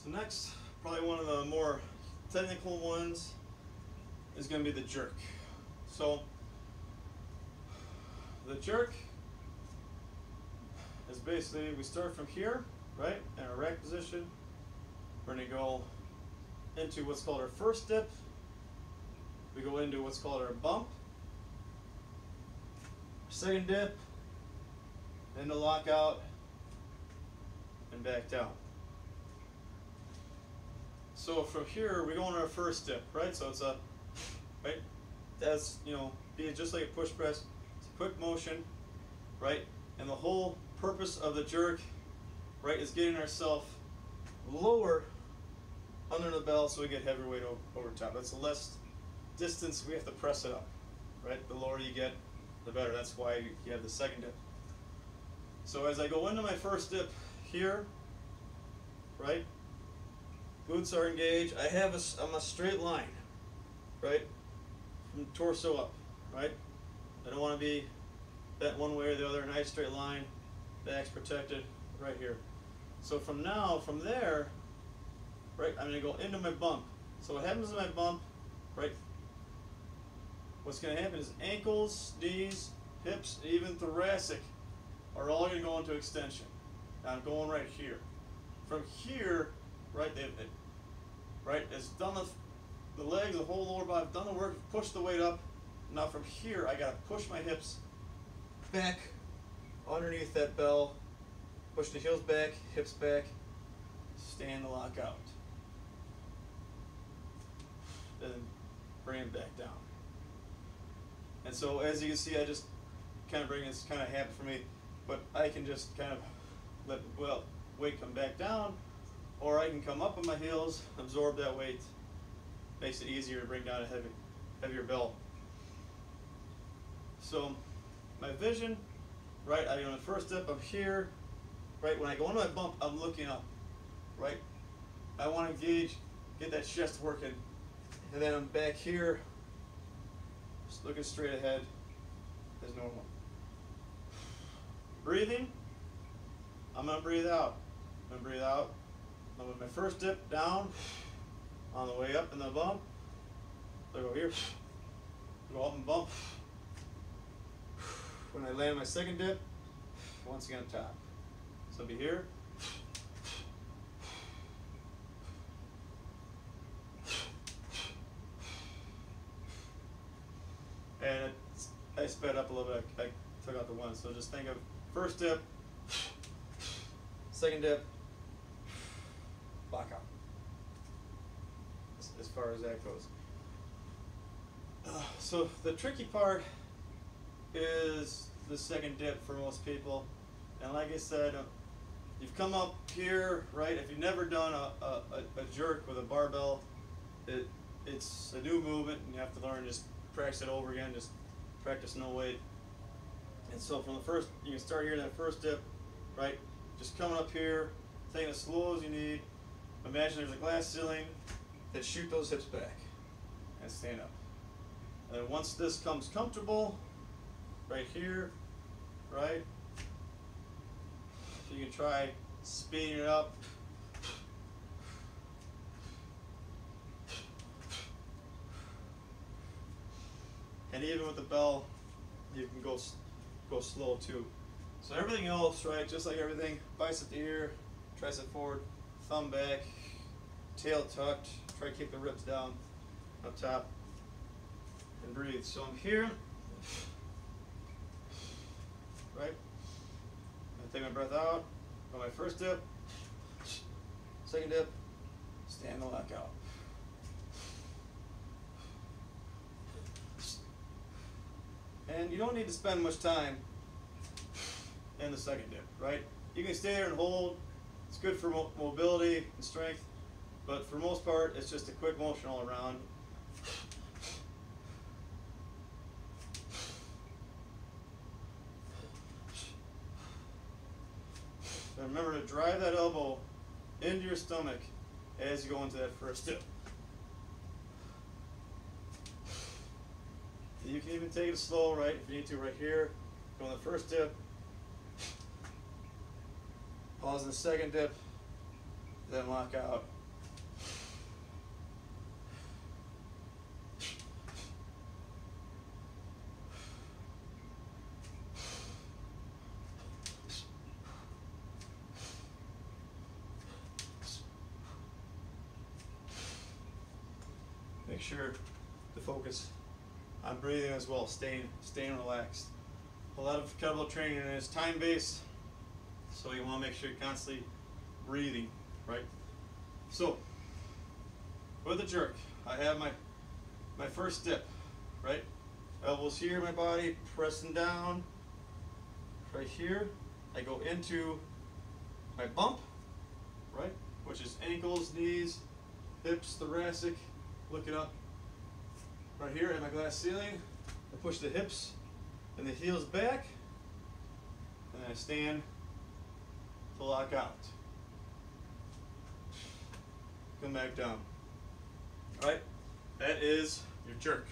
So next, probably one of the more technical ones is going to be the jerk. So the jerk is basically, we start from here, right, in our rack position. We're going to go into what's called our first dip. We go into what's called our bump. Second dip, into lockout, and back down. So from here, we go on our first dip, right? So it's a, right? That's, you know, be just like a push press. It's a quick motion, right? And the whole purpose of the jerk, right, is getting ourselves lower under the bell so we get heavier weight over top. That's the less distance we have to press it up, right? The lower you get, the better. That's why you have the second dip. So as I go into my first dip here, right, glutes are engaged. I'm a straight line, right, from torso up, right? I don't want to be bent one way or the other. Nice straight line, back's protected, right here. So from there, right, I'm going to go into my bump. So what happens in my bump, right, what's going to happen is ankles, knees, hips, even thoracic are all going to go into extension. Now I'm going right here. From here, right, it's done the legs, the whole lower body, I've done the work, pushed the weight up. Now from here, I got to push my hips back underneath that bell, push the heels back, hips back, stay in the lockout. Then bring it back down. And so as you can see, I just kind of bring this kind of habit for me, but I can just kind of let weight come back down, or I can come up on my heels, absorb that weight. Makes it easier to bring down a heavier bell. So my vision, right, I on the first step up here, right, when I go into my bump, I'm looking up, right? I want to engage, get that chest working, and then I'm back here, just looking straight ahead as normal. Breathing, I'm going to breathe out. I'm going to breathe out. I'm with my first dip down, on the way up in the bump, I go here, go up and bump. When I land my second dip, once again top. So I'll be here. And I sped up a little bit, I took out the one. So just think of first dip, second dip, lock out. As far as that goes. So the tricky part is the second dip for most people. And like I said, you've come up here, right? If you've never done a jerk with a barbell, it's a new movement and you have to learn, just practice it over again, just practice no weight. And so from the first, you can start here in that first dip, right? Just coming up here, taking it as slow as you need. Imagine there's a glass ceiling, then shoot those hips back and stand up. And then once this comes comfortable, right here, right? You can try speeding it up. And even with the bell, you can go slow too. So everything else, right, just like everything, bicep to ear, tricep forward, thumb back, tail tucked, try to keep the ribs down, up top, and breathe. So I'm here, right? I take my breath out, go my first dip, second dip, stand the lockout. And you don't need to spend much time in the second dip, right? You can stay there and hold. It's good for mobility and strength, but for most part, it's just a quick motion all around. And remember to drive that elbow into your stomach as you go into that first dip. You can even take it slow, right, if you need to, right here. Go on the first dip. Pause in the second dip. then lock out. Make sure to focus on breathing as well, staying relaxed. A lot of kettlebell training is time-based, so you want to make sure you're constantly breathing, right? So, with the jerk, I have my first dip, right? Elbows here in my body, pressing down. Right here, I go into my bump, right? Which is ankles, knees, hips, thoracic. Look it up. Right here at my glass ceiling, I push the hips and the heels back, and I stand to lock out. Come back down. All right, that is your jerk.